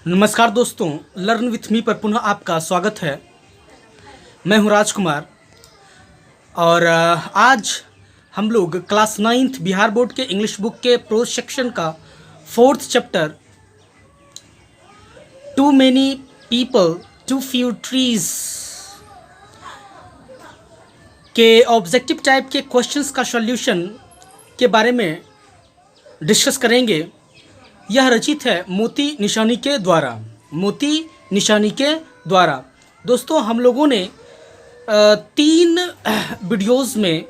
नमस्कार दोस्तों, learn with me पर पुनः आपका स्वागत है। मैं हूं राजकुमार और आज हम लोग क्लास 9th बिहार बोर्ड के इंग्लिश बुक के प्रोज सेक्शन का 4th chapter too many people too few trees के ऑब्जेक्टिव टाइप के क्वेश्चंस का सॉल्यूशन के बारे में डिस्कस करेंगे। यह रचित है मोती निशानी के द्वारा। मोती निशानी के द्वारा दोस्तों, हम लोगों ने 3 वीडियोज़ में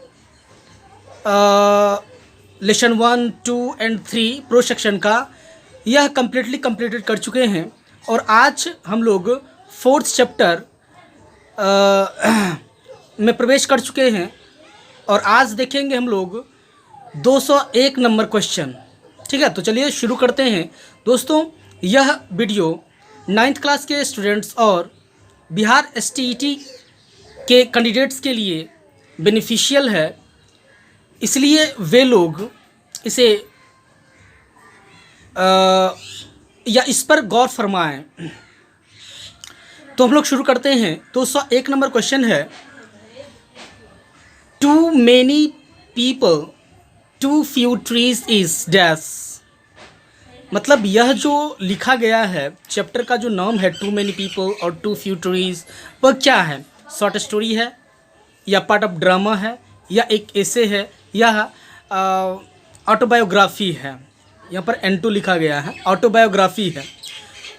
लेसन 1, 2 एंड 3 प्रो सेक्शन का यह कंप्लीटेड कर चुके हैं और आज हम लोग 4th चैप्टर में प्रवेश कर चुके हैं और आज देखेंगे हम लोग 201 नंबर क्वेश्चन। ठीक है, तो चलिए शुरू करते हैं। दोस्तों, यह वीडियो 9th क्लास के स्टूडेंट्स और बिहार एसटीईटी के कैंडिडेट्स के लिए बेनिफिशियल है, इसलिए वे लोग इसे या इस पर गौर फरमाएं। तो हम लोग शुरू करते हैं। 201 नंबर क्वेश्चन है, too many people too few trees is dash. मतलब यह जो लिखा गया है, चैप्टर का जो नाम है टू मैनी पीपल और टू फ्यू ट्रीज, वह क्या है? शॉर्ट स्टोरी है या पार्ट ऑफ ड्रामा है या एक एसे है या ऑटोबायोग्राफी है? यहाँ पर N2 लिखा गया है, ऑटोबायोग्राफी है।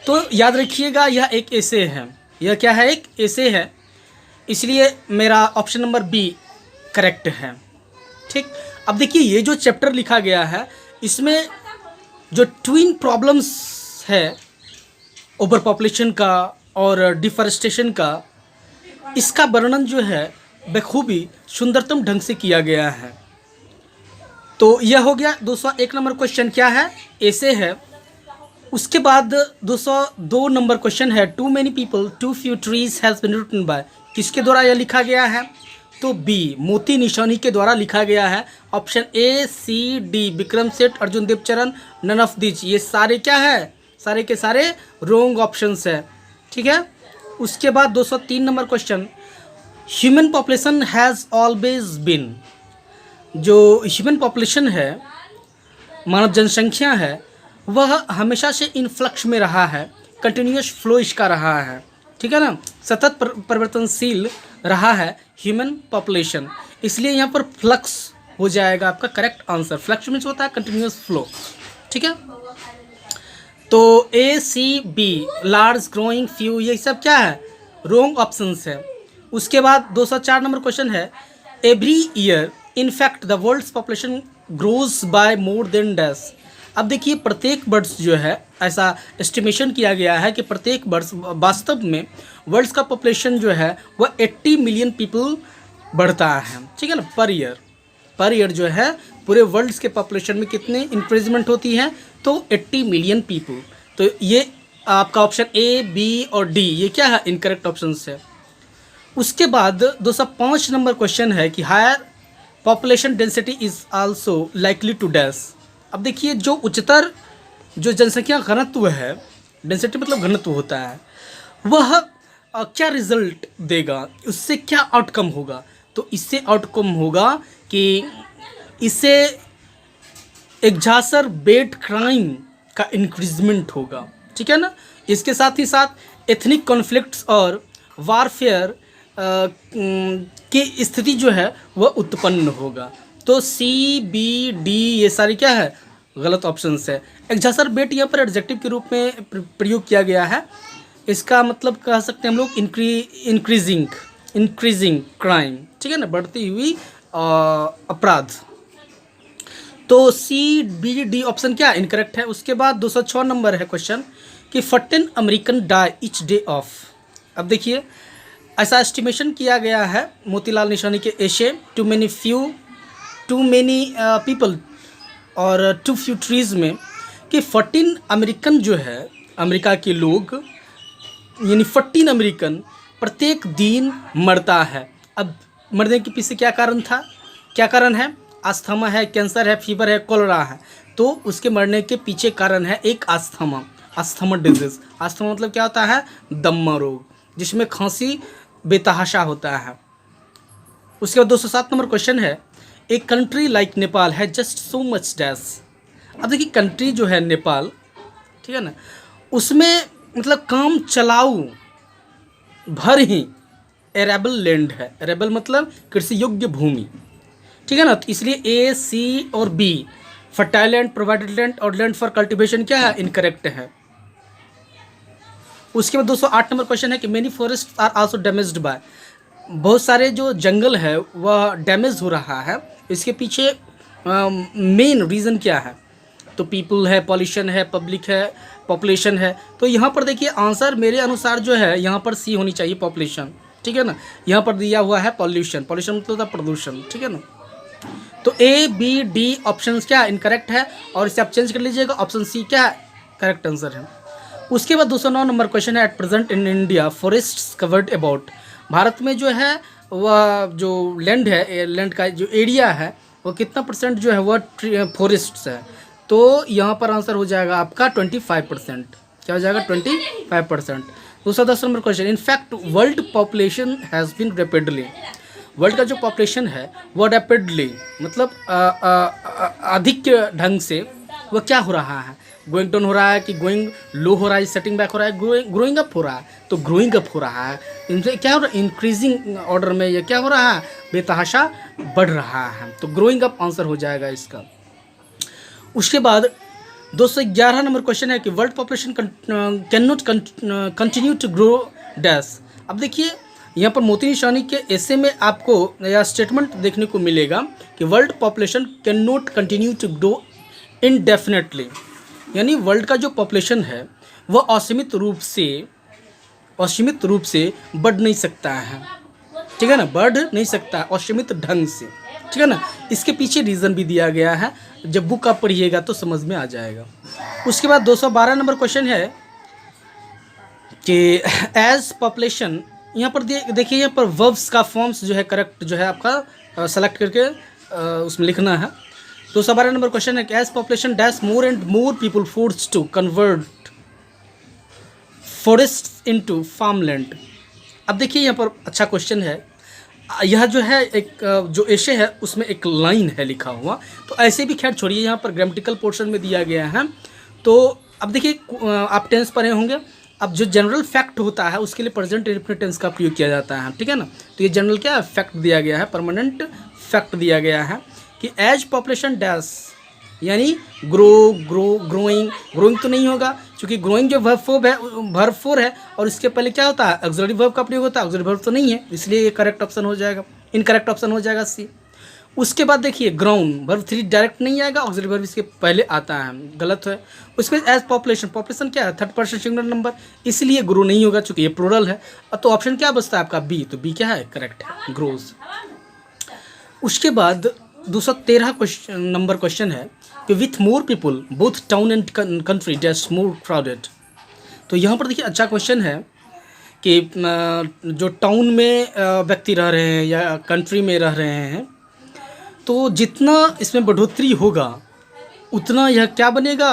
तो याद रखिएगा यह एक एसे है। यह क्या है? एक एसे है, इसलिए मेरा ऑप्शन नंबर बी करेक्ट है। ठीक, अब देखिए ये जो चैप्टर लिखा गया है, इसमें जो ट्विन प्रॉब्लम्स है, ओवर पॉपुलेशन का और डिफॉरेस्टेशन का, इसका वर्णन जो है बखूबी सुंदरतम ढंग से किया गया है। तो यह हो गया 201 नंबर क्वेश्चन। क्या है? ऐसे है। उसके बाद 202 नंबर क्वेश्चन है, too many people too few trees has been written by. किसके द्वारा यह लिखा गया है? तो बी, मोती निशानी के द्वारा लिखा गया है। Option A, C, D, Vikram Seth, Arjun Devcharan, none of this, ये सारे क्या है? सारे के सारे रोंग ऑप्शंस है। ठीक है। उसके बाद 203 number question, human population has always been. जो ह्यूमन पॉपुलेशन है, मानव जनसंख्या है, वह हमेशा से इनफ्लक्स में रहा है, कंटिन्यूस फ्लो इसका रहा है। ठीक है ना, सतत परिवर्तनशील रहा है ह्यूमन पॉपुलेशन, इसलिए यहाँ पर फ्लक्स हो जाएगा आपका करेक्ट आंसर। फ्लक्स मीन्स होता है कंटिन्यूस फ्लो। ठीक है, तो ए, सी, बी, लार्ज, ग्रोइंग, फ्यू, ये सब क्या है? रोंग ऑप्शंस है। उसके बाद 204 नंबर क्वेश्चन है, every year in fact the world's population grows by more than dash. अब देखिए प्रत्येक वर्ष जो है, ऐसा एस्टिमेशन किया गया है कि प्रत्येक वर्ष वास्तव में वर्ल्ड का पॉपुलेशन जो है वह 80 मिलियन पीपल बढ़ता है। ठीक है ना, पर ईयर जो है पूरे वर्ल्ड के पॉपुलेशन में कितने इंक्रीजमेंट होती है? तो 80 मिलियन पीपल। तो ये आपका ऑप्शन ए, बी और डी, ये क्या है? इनकरेक्ट ऑप्शन है। उसके बाद 205 नंबर क्वेश्चन है कि higher population density is also likely to dash. अब देखिए जो उच्चतर जो जनसंख्या घनत्व है, डेंसिटी मतलब घनत्व होता है, वह क्या रिजल्ट देगा? उससे क्या आउटकम होगा? तो इससे आउटकम होगा कि इससे एग्जासरबेट क्राइम का इंक्रीजमेंट होगा। ठीक है ना, इसके साथ ही साथ एथनिक कॉन्फ्लिक्ट्स और वारफेयर की स्थिति जो है वह उत्पन्न होगा। तो सी, बी, डी, ये सारी क्या है? गलत ऑप्शंस है। एग्जासरबेट यहाँ पर एडजेक्टिव के रूप में प्रयोग किया गया है। इसका मतलब कह सकते हैं हम लोग इंक्रीजिंग क्राइम। ठीक है ना, बढ़ती हुई अपराध। तो सी, बी, डी ऑप्शन क्या इनकरेक्ट है। उसके बाद 206 नंबर है क्वेश्चन कि 14 American die each day of. अब देखिए ऐसा एस्टिमेशन किया गया है मोतीलाल निशानी के एशे टू मैनी पीपल और टू फ्यू ट्रीज में कि 14 अमेरिकन जो है, अमेरिका के लोग यानी 14 अमेरिकन प्रत्येक दिन मरता है। अब मरने के पीछे क्या कारण था? क्या कारण है? अस्थमा है, कैंसर है, फीवर है, कोलेरा है। तो उसके मरने के पीछे कारण है एक अस्थमा। Asthma disease. अस्थमा मतलब क्या होता है? दम्मा रोग, जिसमें खांसी बेतहाशा होता है। उसके बाद 207 नंबर क्वेश्चन है, ए कंट्री लाइक नेपाल है जस्ट सो मच डैश। अब देखिए कंट्री जो है नेपाल, ठीक है ना, उसमें मतलब काम चलाऊ भर ही एरेबल लैंड है। एरेबल मतलब कृषि योग्य भूमि, ठीक है ना। तो इसलिए ए, सी और be fertile land, provided land और लैंड फॉर कल्टीवेशन क्या है? इनकरेक्ट है। उसके बाद 208 नंबर क्वेश्चन है कि many forest are also damaged by. बहुत सारे जो जंगल है वह डैमेज हो रहा है, इसके पीछे मेन रीज़न क्या है? तो पीपल है, पॉल्यूशन है, पब्लिक है, पॉपुलेशन है। तो यहाँ पर देखिए आंसर मेरे अनुसार जो है यहाँ पर सी होनी चाहिए, पॉपुलेशन, ठीक है ना। यहाँ पर दिया हुआ है पॉल्यूशन, पॉल्यूशन मतलब होता है प्रदूषण, ठीक है ना। तो ए, बी, डी ऑप्शन क्या इनकरेक्ट है, और इसे आप चेंज कर लीजिएगा, ऑप्शन सी क्या है करेक्ट आंसर है। उसके बाद 209 नंबर क्वेश्चन है, at present in India forest covered about. Bharat में जो है वह जो लैंड है, लैंड का जो एरिया है वो कितना परसेंट जो है वह फॉरेस्ट है? तो यहाँ पर आंसर हो जाएगा आपका 25%। क्या हो जाएगा? 25%। 210 number question, in fact world population has been rapidly. World का जो पॉपुलेशन है वो रैपिडली मतलब अधिक ढंग से वह क्या हो रहा है? गोइंग डाउन हो रहा है कि गोइंग लो हो रहा है, सेटिंग बैक हो रहा है, ग्रोइंग अप हो रहा है? तो ग्रोइंग अप हो रहा है। इनसे क्या हो रहा है? इंक्रीजिंग ऑर्डर में ये क्या हो रहा है? बेतहाशा बढ़ रहा है। तो ग्रोइंग अप आंसर हो जाएगा इसका। उसके बाद 211 नंबर क्वेश्चन है कि world population can not continue to grow dash. अब देखिए यहाँ पर मोती निशानी के ऐसे में आपको यह स्टेटमेंट देखने को मिलेगा कि world population can not continue to grow indefinitely, यानी वर्ल्ड का जो पॉपुलेशन है वह असीमित रूप से बढ़ नहीं सकता है, ठीक है ना, बढ़ नहीं सकता असीमित ढंग से, ठीक है ना। इसके पीछे रीज़न भी दिया गया है, जब बुक आप पढ़िएगा तो समझ में आ जाएगा। उसके बाद 212 नंबर क्वेश्चन है कि एज पॉपुलेशन, यहाँ पर देखिए यहाँ पर वर्ब्स का फॉर्म्स जो है करेक्ट जो है आपका सेलेक्ट करके उसमें लिखना है। 212 नंबर क्वेश्चन है कि as population dash more and more people force to convert forest into farmland. अब देखिए यहाँ पर अच्छा क्वेश्चन है, यह जो है एक जो एशे है उसमें एक लाइन है लिखा हुआ, तो ऐसे भी खैर छोड़िए, यहाँ पर ग्रामेटिकल पोर्शन में दिया गया है। तो अब देखिए आप टेंस पढ़े होंगे, अब जो जनरल फैक्ट होता है उसके लिए प्रेजेंट इंडेफिनिट टेंस का प्रयोग किया जाता है, ठीक है ना। तो ये जनरल क्या है? फैक्ट दिया गया है, परमानेंट फैक्ट दिया गया है कि एज पॉपुलेशन डैश, यानी ग्रोइंग तो नहीं होगा, क्योंकि ग्रोइंग जो वर्ब फोर है और इसके पहले क्या होता है? ऑक्सिलरी वर्ब का प्रयोग होता है, ऑक्सिलरी वर्ब तो नहीं है, इसलिए ये करेक्ट ऑप्शन हो जाएगा, इनकरेक्ट ऑप्शन हो जाएगा सी। उसके बाद देखिए ग्राउंड वर्ब 3 डायरेक्ट नहीं आएगा, ऑक्सिलरी वर्ब इसके पहले आता है, गलत है। उसके बाद एज पॉपुलेशन क्या है? 3rd पर्सन सिंगुलर नंबर, इसलिए ग्रो नहीं होगा चूँकि ये प्लूरल है। तो ऑप्शन क्या बचता है आपका? बी। तो बी क्या है? करेक्ट है, ग्रोज। उसके बाद 213 नंबर क्वेश्चन है कि with more people both town and country dash more crowded. तो यहाँ पर देखिए अच्छा क्वेश्चन है कि जो टाउन में व्यक्ति रह रहे हैं या कंट्री में रह रहे हैं, तो जितना इसमें बढ़ोतरी होगा उतना यह क्या बनेगा?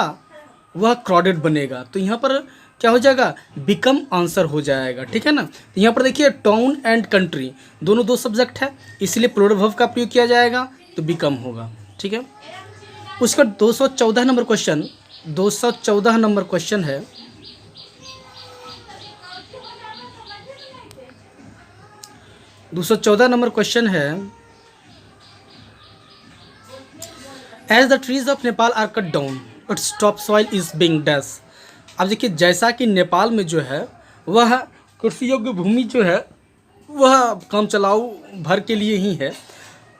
वह क्राउडेड बनेगा। तो यहाँ पर क्या हो जाएगा? बिकम आंसर हो जाएगा, ठीक है ना। तो यहाँ पर देखिए टाउन एंड कंट्री दोनों दो सब्जेक्ट है, इसलिए प्लूरल वर्ब का प्रयोग किया जाएगा, तो बिकम होगा, ठीक है। उसका 214 नंबर क्वेश्चन, 214 नंबर क्वेश्चन है, as the trees of Nepal are cut down its top soil is being dash. अब देखिए जैसा कि नेपाल में जो है वह कृषि योग्य भूमि जो है वह काम चलाऊ भर के लिए ही है,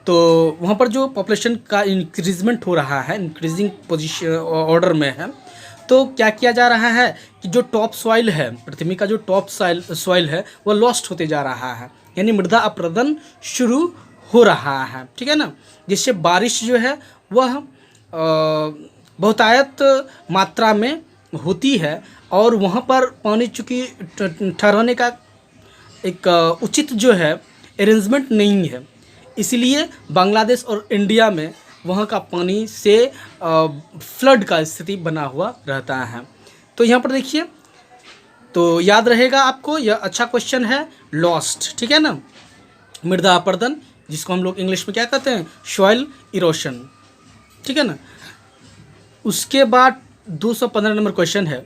तो वहाँ पर जो पॉपुलेशन का इंक्रीजमेंट हो रहा है, इंक्रीजिंग पोजीशन ऑर्डर में है, तो क्या किया जा रहा है कि जो टॉप सॉइल है, पृथ्वी का जो टॉप सॉइल है वह लॉस्ट होते जा रहा है, यानी मृदा अपरदन शुरू हो रहा है, ठीक है ना। जिससे बारिश जो है वह बहुतायत मात्रा में होती है और वहाँ पर पानी चूँकि ठहराने का एक उचित जो है अरेंजमेंट नहीं है, इसलिए बांग्लादेश और इंडिया में वहाँ का पानी से फ्लड का स्थिति बना हुआ रहता है। तो यहाँ पर देखिए, तो याद रहेगा आपको, यह अच्छा क्वेश्चन है, लॉस्ट, ठीक है ना, मृदा अपरदन, जिसको हम लोग इंग्लिश में क्या कहते हैं, सॉइल इरोशन, ठीक है ना। उसके बाद 215 नंबर क्वेश्चन है,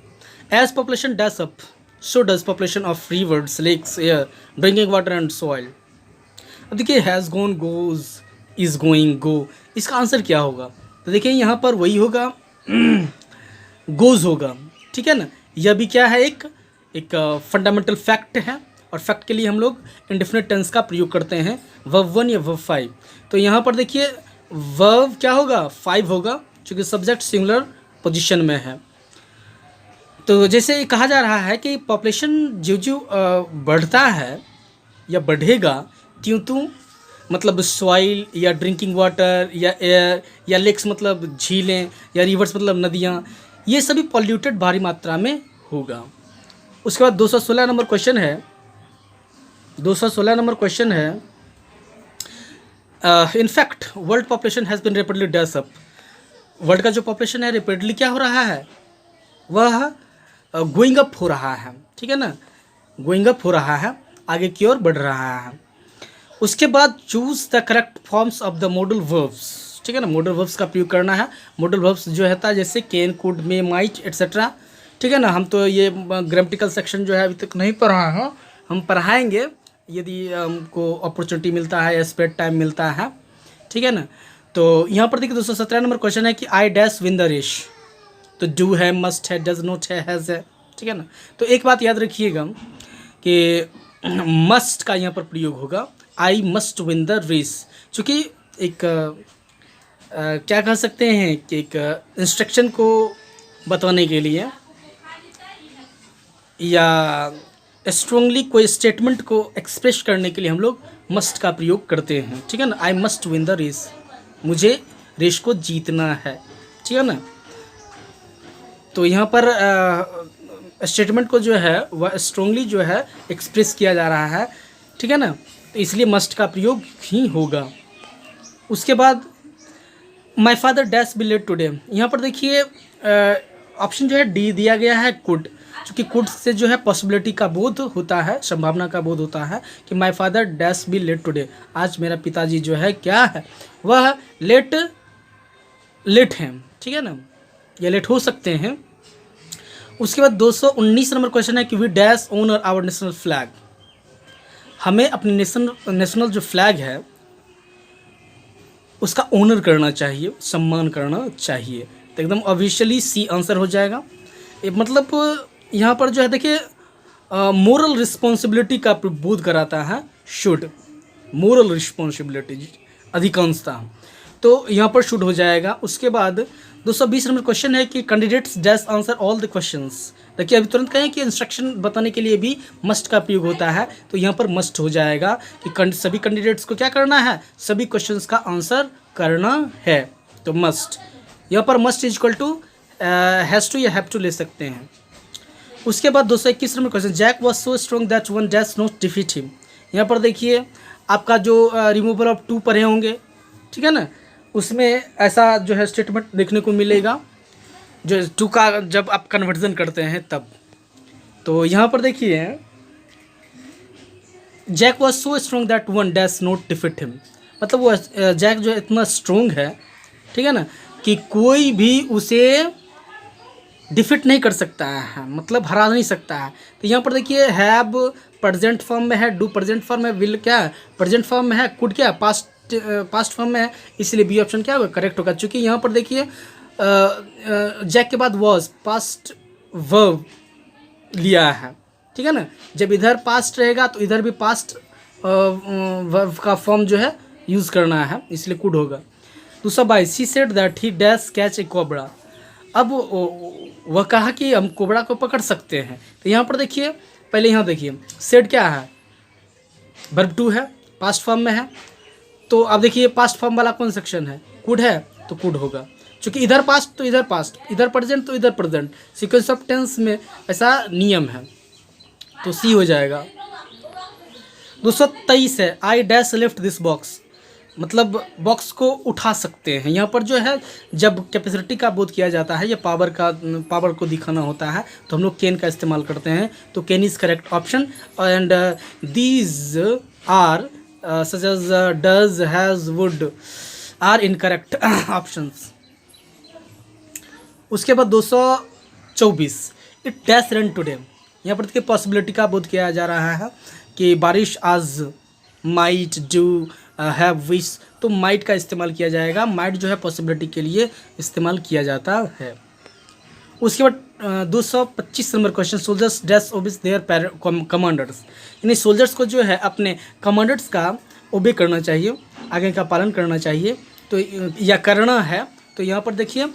as population dash up so does population of rivers, lakes, air, drinking water and soil. अब देखिए, has gone, goes, is going, go, इसका आंसर क्या होगा? तो देखिए यहाँ पर वही होगा, गोज होगा, ठीक है ना। यह भी क्या है, एक फंडामेंटल फैक्ट है, और फैक्ट के लिए हम लोग इंडेफिनिट टेंस का प्रयोग करते हैं, वर्ब 1 या वर्ब 5। तो यहाँ पर देखिए वर्ब क्या होगा, 5 होगा, क्योंकि सब्जेक्ट सिंगुलर पोजीशन में है। तो जैसे कहा जा रहा है कि पॉपुलेशन जो जो बढ़ता है या बढ़ेगा, त्यों त्यों मतलब सॉइल या ड्रिंकिंग वाटर या एयर या लेक्स मतलब झीलें या रिवर्स मतलब नदियाँ, ये सभी पॉल्यूटेड भारी मात्रा में होगा। उसके बाद 216 नंबर क्वेश्चन है, 216 नंबर क्वेश्चन है, इन fact world population has been rapidly dash up. World का जो पॉपुलेशन है रेपिडली क्या हो रहा है, वह गोइंग अप हो रहा है, ठीक है ना, गोइंग अप हो रहा है, आगे की ओर बढ़ रहा है। उसके बाद choose the correct forms of the modal verbs, ठीक है ना, मॉडल वर्ब्स का प्रयोग करना है। मॉडल वर्ब्स जो होता है जैसे can, could, may, might etcetera, ठीक है ना। हम तो ये ग्रामेटिकल सेक्शन जो है अभी तक नहीं पढ़ा है, हम पढ़ाएंगे यदि हमको अपॉर्चुनिटी मिलता है या स्पेयर टाइम मिलता है, ठीक है ना। तो यहाँ पर देखिए 217 नंबर क्वेश्चन है कि I dash win the race. तो डू है, मस्ट है, डज नॉट है, हैज़ है, ठीक है ना। तो एक बात याद रखिएगा कि मस्ट का यहाँ पर प्रयोग होगा, I must win the race, चूँकि एक क्या कह सकते हैं कि एक इंस्ट्रक्शन को बताने के लिए या स्ट्रांगली कोई स्टेटमेंट को एक्सप्रेस करने के लिए हम लोग मस्ट का प्रयोग करते हैं, ठीक है ना। I must win the race, मुझे रेस को जीतना है, ठीक है ना। तो यहाँ पर स्टेटमेंट को जो है वह स्ट्रांगली जो है एक्सप्रेस किया जा रहा है, ठीक है ना, तो इसलिए मस्ट का प्रयोग ही होगा। उसके बाद my father dash be late today, यहाँ पर देखिए ऑप्शन जो है डी दिया गया है, कुड, क्योंकि कुड से जो है पॉसिबिलिटी का बोध होता है, संभावना का बोध होता है कि my father dash be late today, आज मेरा पिताजी जो है क्या है, वह लेट हैं, ठीक है ना, या लेट हो सकते हैं। उसके बाद 219 नंबर क्वेश्चन है कि we dash honour our national flag, हमें अपनी नेशनल जो फ्लैग है उसका ओनर करना चाहिए, सम्मान करना चाहिए। तो एकदम ऑब्वियसली सी आंसर हो जाएगा। मतलब यहाँ पर जो है देखिए मोरल रिस्पॉन्सिबिलिटी का बोध कराता है, शुड, मोरल रिस्पॉन्सिबिलिटी अधिकांशता, तो यहाँ पर शुड हो जाएगा। उसके बाद 220 नंबर क्वेश्चन है कि candidates dash answer all the questions. देखिए अभी तुरंत कहें कि इंस्ट्रक्शन बताने के लिए भी मस्ट का प्रयोग होता है, तो यहाँ पर मस्ट हो जाएगा कि सभी कैंडिडेट्स को क्या करना है, सभी क्वेश्चंस का आंसर करना है, तो मस्ट। यहाँ पर must is equal to has to या हैव टू ले सकते हैं। उसके बाद 221 number question, Jack was so strong that one dash not defeat him. यहाँ पर देखिए आपका जो रिमूवल ऑफ टू पढ़े होंगे, ठीक है ना, उसमें ऐसा जो है स्टेटमेंट देखने को मिलेगा, जो टू का जब आप कन्वर्जन करते हैं तब। तो यहाँ पर देखिए Jack was so strong that one dash not defeat him, मतलब वो जैक जो है इतना स्ट्रॉन्ग है, ठीक है ना, कि कोई भी उसे डिफीट नहीं कर सकता है, मतलब हरा नहीं सकता है। तो यहाँ पर देखिए हैव प्रेजेंट फॉर्म में है, डू प्रेजेंट फॉर्म में, विल क्या है प्रेजेंट फॉर्म में है, कुड क्या पास्ट फॉर्म में है, इसलिए बी ऑप्शन क्या होगा करेक्ट होगा। चूँकि यहाँ पर देखिए जैक के बाद वॉज पास्ट वर्ब लिया है, ठीक है ना, जब इधर पास्ट रहेगा तो इधर भी पास्ट वर्ब का फॉर्म जो है यूज़ करना है, इसलिए कुड होगा। दूसरा by she said that he dash catch a cobra, अब वह कहा कि हम कोबरा को पकड़ सकते हैं। तो यहाँ पर देखिए पहले यहाँ देखिए सेड क्या है, वर्ब टू है, पास्ट फॉर्म में है, तो अब देखिए पास्ट फॉर्म वाला कौन सेक्शन है, कुड है, तो कुड होगा। क्योंकि इधर पास्ट तो इधर पास्ट, इधर प्रेजेंट तो इधर प्रेजेंट, सीक्वेंस ऑफ टेंस में ऐसा नियम है, तो सी हो जाएगा। 223 है I dash left this box, मतलब बॉक्स को उठा सकते हैं। यहाँ पर जो है जब कैपेसिटी का बोध किया जाता है या पावर को दिखाना होता है तो हम लोग कैन का इस्तेमाल करते हैं। तो can is correct option and these are such as does has would are incorrect options. उसके बाद 224 इट डैश रेन टुडे। यहाँ पर देखिए पॉसिबिलिटी का बोध किया जा रहा है कि बारिश आज माइट डू हैव विश, तो माइट का इस्तेमाल किया जाएगा। माइट जो है पॉसिबिलिटी के लिए इस्तेमाल किया जाता है। उसके बाद 225 number question, soldiers dash obeys their commanders, यानी सोल्जर्स को जो है अपने कमांडर्स का ओबे करना चाहिए, आगे का पालन करना चाहिए। तो या करना है, तो यहाँ पर देखिए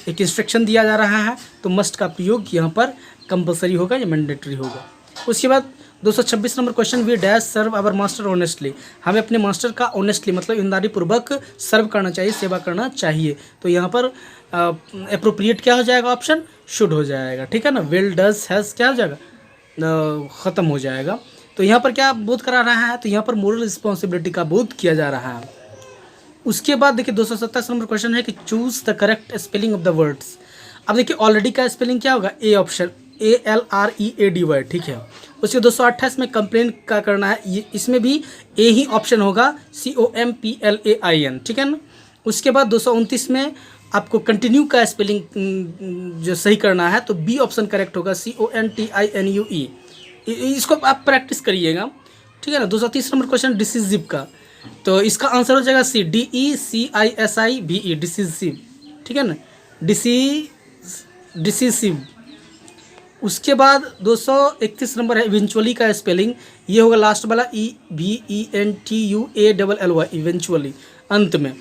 एक इंस्ट्रक्शन दिया जा रहा है, तो मस्ट का प्रयोग यहाँ पर कंपलसरी होगा या मैंडेटरी होगा। उसके बाद 226 number question, we dash serve our master honestly, हमें अपने मास्टर का ऑनेस्टली मतलब ईमानदारी पूर्वक सर्व करना चाहिए, सेवा करना चाहिए। तो यहाँ पर अप्रोप्रिएट क्या हो जाएगा, ऑप्शन शुड हो जाएगा, ठीक है ना। विल डज हैज़ क्या हो जाएगा, ख़त्म हो जाएगा। तो यहाँ पर क्या बोध करा रहा है, तो यहाँ पर मोरल रिस्पॉन्सिबिलिटी का बोध किया जा रहा है। उसके बाद देखिए 227 नंबर क्वेश्चन है कि choose the correct spelling of the words. अब देखिए ऑलरेडी का स्पेलिंग क्या होगा, ए ऑप्शन, ALREADY, ठीक है। उसके 228 में कंप्लेन का करना है, ये इसमें भी ए ही ऑप्शन होगा, COMPLAIN, ठीक है ना। उसके बाद 229 में आपको कंटिन्यू का स्पेलिंग जो सही करना है, तो बी ऑप्शन करेक्ट होगा, CONTINUE। इसको आप प्रैक्टिस करिएगा, ठीक है ना। 230 नंबर क्वेश्चन डिसिसिव का, तो इसका आंसर हो जाएगा सी, DECISIVE, डिसिसिव, ठीक है ना, डिसिसिव। उसके बाद 231 नंबर है इवेंचुअली का स्पेलिंग, ये होगा लास्ट वाला EVENTUALLY, इवेंचुअली, अंत में।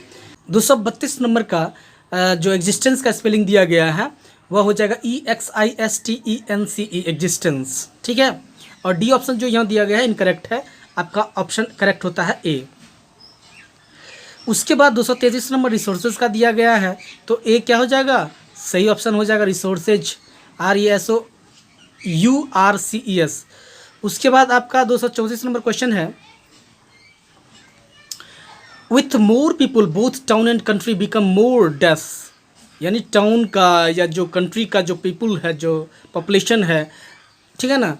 232 नंबर का जो एग्जिस्टेंस का स्पेलिंग दिया गया है वह हो जाएगा EXISTENCE, एग्जिस्टेंस, ठीक है। और डी ऑप्शन जो यहाँ दिया गया है इनकरेक्ट है, आपका ऑप्शन करेक्ट होता है ए। उसके बाद 233 नंबर रिसोर्सेज का दिया गया है, तो ए क्या हो जाएगा, सही ऑप्शन हो जाएगा रिसोर्सेज, RESOURCES। उसके बाद आपका 234 नंबर क्वेश्चन है, with more people both town and country become more dash, यानी टाउन का या जो कंट्री का जो पीपुल है, जो पॉपुलेशन है, ठीक है ना,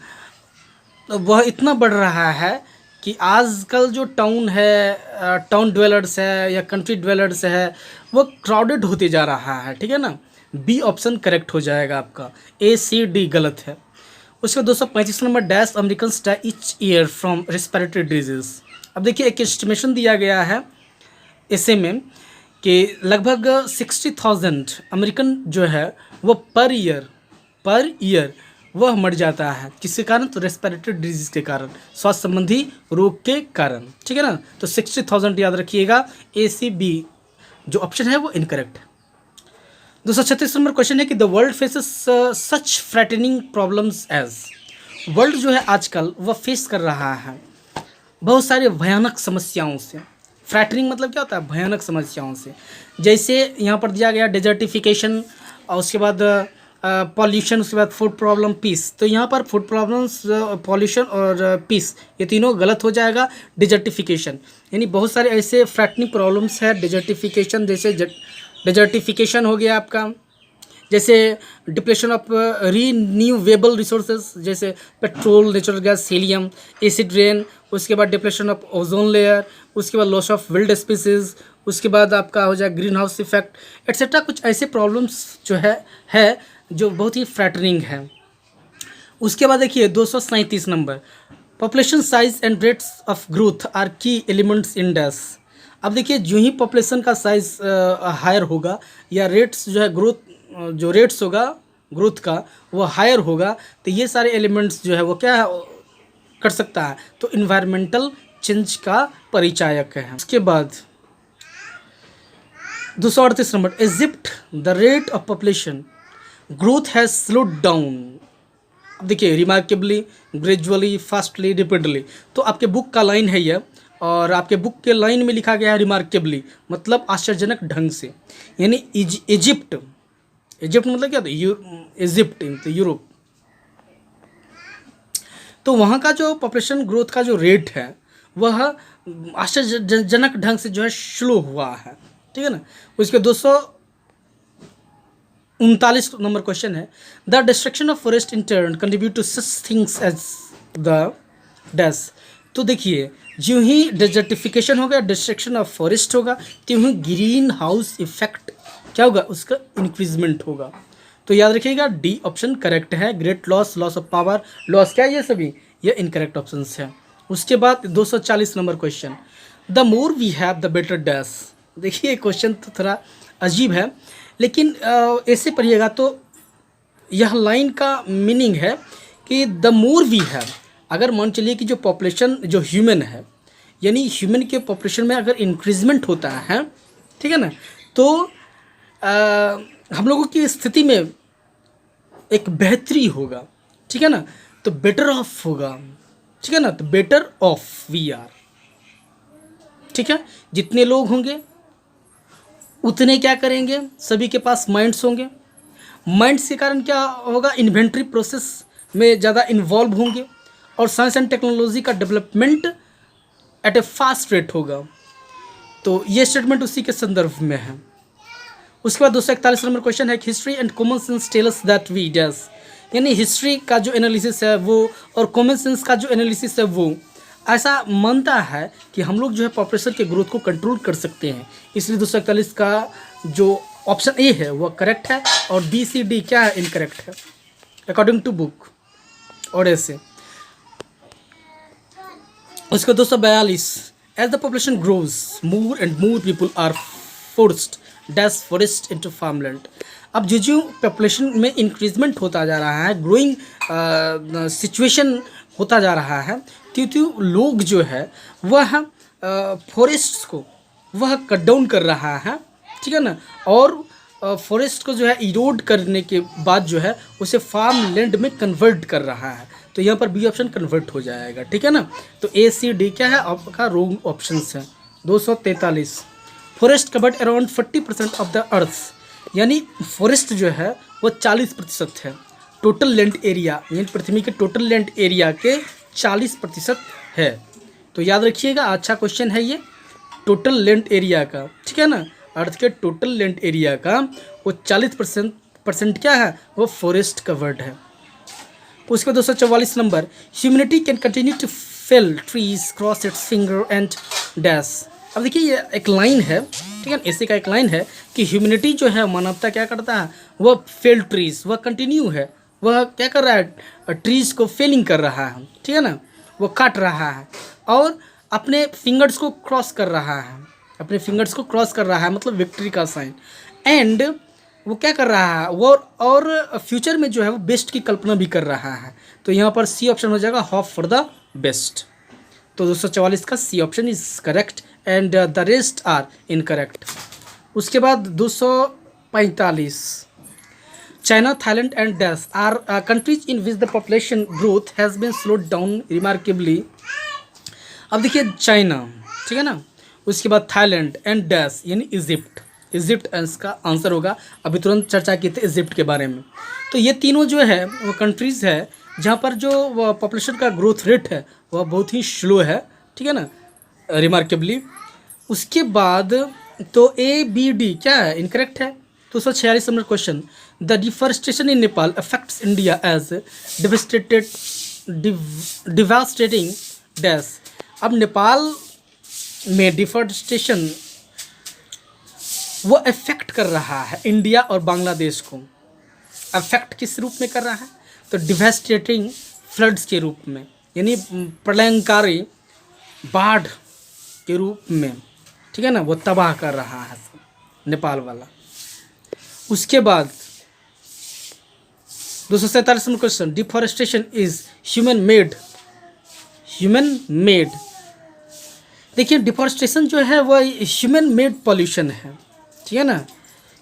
तो वह इतना बढ़ रहा है कि आजकल जो टाउन है, टाउन ड्वेलर्स है या कंट्री ड्वेलर्स है, वो क्राउडेड होते जा रहा है, ठीक है ना। बी ऑप्शन करेक्ट हो जाएगा आपका, ACD गलत है। उसके 235 number dash Americans die each year from respiratory disease. अब देखिए एक एस्टिमेशन दिया गया है ऐसे में कि लगभग 60,000 अमेरिकन जो है वो पर ईयर वह मर जाता है, किसके कारण, तो रेस्पिरेटरी डिजीज़ के कारण, स्वास्थ्य संबंधी रोग के कारण, ठीक है ना। तो 60,000 याद रखिएगा, ACB जो ऑप्शन है वो इनकरेक्ट है। 236 नंबर क्वेश्चन है कि the world faces such frightening problems as, world जो है आजकल वह फेस कर रहा है बहुत सारे भयानक समस्याओं से। फ्रैटनिंग मतलब क्या होता है, भयानक समस्याओं से। जैसे यहाँ पर दिया गया डेजर्टिफिकेशन, और उसके बाद पॉल्यूशन, उसके बाद फूड प्रॉब्लम, पीस। तो यहाँ पर फूड प्रॉब्लम्स, पॉल्यूशन और पीस, ये तीनों गलत हो जाएगा। डिजर्टिफिकेशन यानी बहुत सारे ऐसे फ्रैटनिंग प्रॉब्लम्स है। डिजर्टिफिकेशन जैसे डिजर्टिफिकेशन हो गया आपका, जैसे डिप्लेशन ऑफ रीन्यूवेबल रिसोर्सेज, जैसे petrol, natural gas, helium, acid rain. उसके बाद डिप्लेशन ऑफ ओजोन लेयर, उसके बाद लॉस ऑफ विल्ड स्पीसीज, उसके बाद आपका हो जाए ग्रीन हाउस इफेक्ट एट्सेट्रा। कुछ ऐसे प्रॉब्लम्स जो है जो बहुत ही फ्रैटनिंग है। उसके बाद देखिए 237 number, population size and rates of growth are key elements in dash. अब देखिए जो ही पॉपुलेशन का साइज हायर होगा या रेट्स जो है ग्रोथ, जो रेट्स होगा ग्रोथ का वो हायर होगा, तो ये सारे एलिमेंट्स जो है वो क्या कर सकता है, तो इन्वायरमेंटल चेंज का परिचायक है। उसके बाद 238 number, Egypt the rate of population growth has slowed down. अब देखिए रिमार्केबली, ग्रेजुअली, फास्टली, रिपीटली। तो आपके बुक का लाइन है ये, और आपके बुक के लाइन में लिखा गया है रिमार्केबली, मतलब आश्चर्यजनक ढंग से। यानी इजिप्ट मतलब क्या था, इजिप्ट तो यूरोप। तो वहाँ का जो पॉपुलेशन ग्रोथ का जो रेट है वह आश्चर्यजनक ढंग से जो है स्लो हुआ है, ठीक है ना। उसके 239 नंबर क्वेश्चन है, the destruction of forest in turn contribute to such things as the dash. तो देखिए, जो ही डेजर्टिफिकेशन होगा, डिस्ट्रक्शन ऑफ फॉरेस्ट होगा, त्यों ही ग्रीन हाउस इफेक्ट क्या होगा, उसका इंक्रीजमेंट होगा। तो याद रखिएगा डी ऑप्शन करेक्ट है। Great loss, loss of power, loss क्या है, ये सभी ये इनकरेक्ट ऑप्शन है। उसके बाद 240 number question, the more we have the better dash. देखिए क्वेश्चन तो थोड़ा अजीब है, लेकिन ऐसे पढ़िएगा तो यह लाइन का मीनिंग है कि द मोर वी हैव, अगर मान चलिए कि जो पॉपुलेशन जो ह्यूमन है, यानी ह्यूमन के पॉपुलेशन में अगर इंक्रीजमेंट होता है, ठीक है ना, तो हम लोगों की स्थिति में एक बेहतरी होगा, ठीक है ना, तो बेटर ऑफ होगा, ठीक है ना, तो बेटर ऑफ वी आर, ठीक है। जितने लोग होंगे उतने क्या करेंगे, सभी के पास माइंड्स होंगे, माइंड्स के कारण क्या होगा, इन्वेंट्री प्रोसेस में ज़्यादा इन्वॉल्व होंगे और साइंस एंड टेक्नोलॉजी का development at A fast rate होगा। तो ये स्टेटमेंट उसी के संदर्भ में है। उसके बाद 241 नंबर क्वेश्चन है, history and common sense tell us that we dash. यानी हिस्ट्री का जो एनालिसिस है वो और कॉमन सेंस का जो एनालिसिस है वो ऐसा मानता है कि हम लोग जो है पॉपुलेशन के ग्रोथ को कंट्रोल कर सकते हैं। इसलिए 241 का जो ऑप्शन ए है वो करेक्ट है और बी सी डी क्या है, इनकरेक्ट है अकॉर्डिंग टू बुक और ऐसे। उसका 242, as the population grows more and more people are forced dash forest into farmland. अब जो जो पॉपुलेशन में इंक्रीजमेंट होता जा रहा है, ग्रोइंग सिचुएशन होता जा रहा है, त्यों त्यों लोग जो है वह फॉरेस्ट को वह कट डाउन कर रहा है, ठीक है ना, और फॉरेस्ट को जो है इरोड करने के बाद जो है उसे फार्म लैंड में कन्वर्ट कर रहा है। तो यहाँ पर बी ऑप्शन कन्वर्ट हो जाएगा, ठीक है ना। तो ए सी डी क्या है आपका रोंग ऑप्शन है। 243, forest covered around 40% of the earth. यानी फॉरेस्ट जो है वो 40% है टोटल लैंड एरिया, यानी पृथ्वी के टोटल लैंड एरिया के 40% है। तो याद रखिएगा, अच्छा क्वेश्चन है ये, टोटल लैंड एरिया का, ठीक है ना, अर्थ के टोटल लैंड एरिया का वो 40% क्या है, वो फॉरेस्ट कवर्ड है। उसके 244 number, humanity can continue to fell trees cross its finger and dash. अब देखिए ये एक लाइन है, ठीक है, ऐसे का एक लाइन है कि ह्यूमैनिटी जो है, मानवता क्या करता है, वह फेल ट्रीज, वह कंटिन्यू है, वह क्या कर रहा है, ट्रीज को फेलिंग कर रहा है, ठीक है ना, वो काट रहा है और अपने फिंगर्स को क्रॉस कर रहा है, अपने फिंगर्स को क्रॉस कर रहा है, मतलब विक्ट्री का साइन। एंड वो क्या कर रहा है, वो और फ्यूचर में जो है वो बेस्ट की कल्पना भी कर रहा है। तो यहाँ पर सी ऑप्शन हो जाएगा, होप फॉर द बेस्ट। तो 244 का C option is correct and the rest are incorrect. उसके बाद 245, China, Thailand and dash are countries in which the population growth has been slowed down remarkably. अब देखिए China, ठीक है ना, उसके बाद थाईलैंड एंड डैश यानी इजिप्ट। इजिप्ट इसका आंसर होगा, अभी तुरंत चर्चा की थी इजिप्ट के बारे में। तो ये तीनों जो है वो कंट्रीज़ है जहाँ पर जो पॉपुलेशन का ग्रोथ रेट है वह बहुत ही स्लो है, ठीक है ना, रिमार्केबली। उसके बाद तो ए बी डी क्या है, इनकरेक्ट है। 246 number question, the deforestation in Nepal affects India as devastating dash. अब नेपाल में डिफॉरेस्टेशन वो अफेक्ट कर रहा है इंडिया और बांग्लादेश को। अफेक्ट किस रूप में कर रहा है, तो डिवास्टेटिंग फ्लड्स के रूप में, यानी प्रलयंकारी बाढ़ के रूप में, ठीक है ना, वो तबाह कर रहा है नेपाल वाला। उसके बाद 247 number question, deforestation is human made. Human made, देखिए डिफॉरेस्टेशन जो है वह ह्यूमन मेड पॉल्यूशन है, ठीक है ना,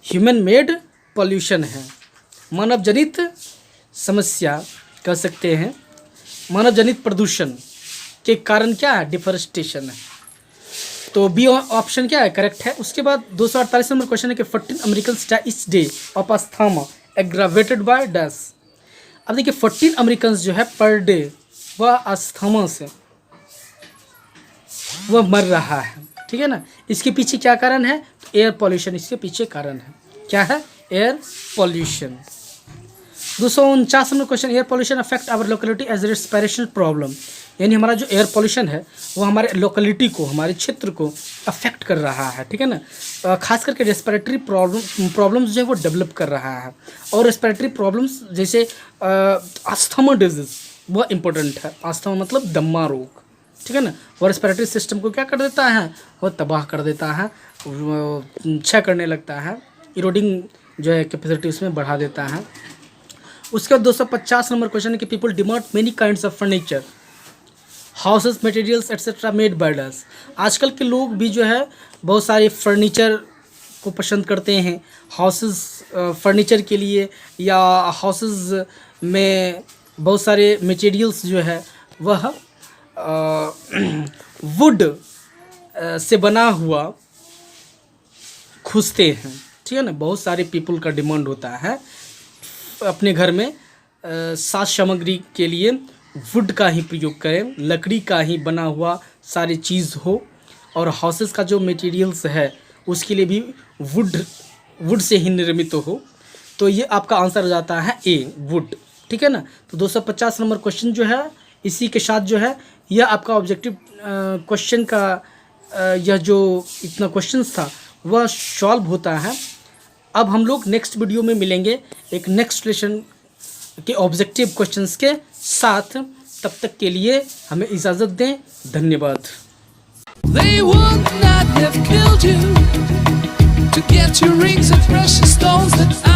ह्यूमन मेड पॉल्यूशन है, मानव जनित समस्या कह सकते हैं, मानव जनित प्रदूषण के कारण क्या है, डिफॉरेस्टेशन है। तो बी ऑप्शन क्या है, करेक्ट है। उसके बाद 248 नंबर क्वेश्चन है कि 14 अमेरिकन्स डाई इस day of asthma aggravated by dash. अब देखिए 14 अमेरिकन्स जो है पर डे वह अस्थमा से वह मर रहा है, ठीक है ना। इसके पीछे क्या कारण है? तो एयर पॉल्यूशन इसके पीछे कारण है। क्या है? Air pollution. 249 number question, air pollution affect our locality as respiration problem. यानी हमारा जो एयर पॉल्यूशन है वो हमारे लोकेलिटी को, हमारे क्षेत्र को अफेक्ट कर रहा है, ठीक है ना। खास करके रेस्पिरेटरी प्रॉब्लम्स जो है वो डेवलप कर रहा है। और रेस्पिरेटरी प्रॉब्लम्स जैसे अस्थमा डिजीज वह इंपॉर्टेंट है। अस्थमा मतलब दमा रोग, ठीक है ना। वो रेस्पिरेटरी सिस्टम को क्या कर देता है? वो तबाह कर देता है, क्षय करने लगता है, इरोडिंग जो है कैपेसिटी उसमें बढ़ा देता है। उसके बाद 250 नंबर क्वेश्चन है कि people demand many kinds of furniture, houses, materials etcetera made by us. आजकल के लोग भी जो है बहुत सारे फर्नीचर को पसंद करते हैं, हाउसेस फर्नीचर के लिए, या हाउसेस में बहुत सारे मटेरियल्स जो है वह वुड से बना हुआ खुजते हैं, ठीक है ना। बहुत सारे पीपल का डिमांड होता है अपने घर में साज सामग्री के लिए वुड का ही प्रयोग करें, लकड़ी का ही बना हुआ सारी चीज़ हो। और हाउसेस का जो मटेरियल्स है उसके लिए भी वुड से ही निर्मित हो। तो ये आपका आंसर हो जाता है ए, वुड, ठीक है ना। तो 250 नंबर क्वेश्चन जो है इसी के साथ जो है यह आपका ऑब्जेक्टिव क्वेश्चन का यह जो इतना क्वेश्चंस था वह सॉल्व होता है। अब हम लोग नेक्स्ट वीडियो में मिलेंगे एक नेक्स्ट लेसन के ऑब्जेक्टिव क्वेश्चंस के साथ। तब तक के लिए हमें इजाज़त दें। धन्यवाद। They would not have killed you to get your rings of precious stones that